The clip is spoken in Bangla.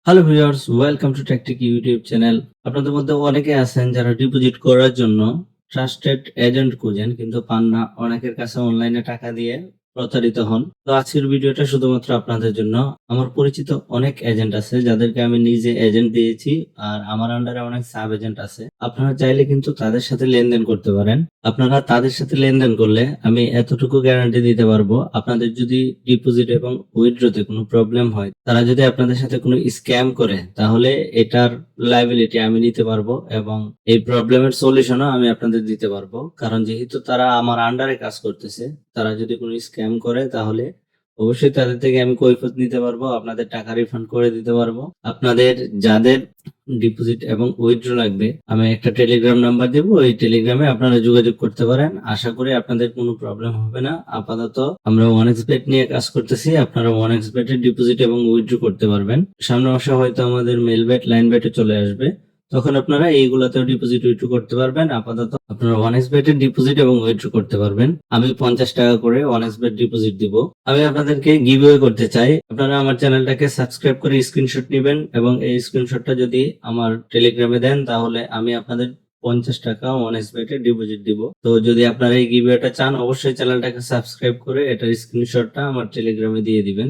Hello viewers, welcome to TechTick YouTube channel. আপনাদের মধ্যে অনেকে আছেন যারা ডিপোজিট করার জন্য ট্রাস্টেড এজেন্ট খুঁজেন কিন্তু পান না। অনেকের কাছে অনলাইনে টাকা দিয়ে প্রতারিত হন। তো আজকের ভিডিওটা শুধুমাত্র আপনাদের জন্য। আমার পরিচিত অনেক এজেন্ট আছে যাদেরকে আমি নিজে এজেন্ট দিয়েছি, আর আমার আন্ডারে অনেক সাব এজেন্ট আছে। আপনারা চাইলে কিন্তু তাদের সাথে লেনদেন করতে পারেন। আপনারা তাদের সাথে লেনদেন করলে আমি এতটুকু গ্যারান্টি দিতে পারবো, আপনাদের যদি ডিপোজিট এবং উইথড্রতে কোনো প্রবলেম হয়, তারা যদি আপনাদের সাথে কোনো স্ক্যাম করে, তাহলে এটার লায়াবিলিটি আমি নিতে পারবো এবং এই প্রবলেমের সলিউশনও আমি আপনাদের দিতে পারবো। কারণ যেহেতু তারা আমার আন্ডারে কাজ করতেছে, তারা যদি কোনো স্ক্যাম করে তাহলে অবশ্যই তাদের থেকে আমি কৈফিয়ত নিতে পারবো, আপনাদের টাকা রিফান্ড করে দিতে পারবো। আপনাদের যাদের ডিপোজিট এবং উইথড্র লাগবে, আমি একটা টেলিগ্রাম নাম্বার দেবো, এই টেলিগ্রামে আপনারা যোগাযোগ করতে পারেন। আশা করি আপনাদের কোনো প্রবলেম হবে না। আপাতত আমরা ওয়ানএক্সবেট নিয়ে কাজ করতেছি, আপনারা ওয়ানএক্সবেটের ডিপোজিট এবং উইথড্র করতে পারবেন। সামনের মাসে হয়তো আমাদের মেলবেট লাইনবেটে চলে আসবে, তখন আপনারা এইগুলাতেও ডিপোজিট উইথড্র করতে পারবেন। আপাতত আপনারা ওয়ানএক্সবেট এর ডিপোজিট এবং উইথড্র করতে পারবেন। আমি 50 টাকা করে ওয়ানএক্সবেট ডিপোজিট দিব। আমি আপনাদেরকে গিভওয়ে করতে চাই। আপনারা আমার চ্যানেলটাকে সাবস্ক্রাইব করে স্ক্রিনশট নেবেন এবং এই স্ক্রিনশটটা যদি আমার টেলিগ্রামে দেন, তাহলে আমি আপনাদের 50 টাকা ওয়ানএক্সবেট এর ডিপোজিট দিব। তো যদি আপনারা এই গিভওয়েটা চান, অবশ্যই চ্যানেলটাকে সাবস্ক্রাইব করে এটার স্ক্রিনশটটা আমার টেলিগ্রামে দিয়ে দিবেন।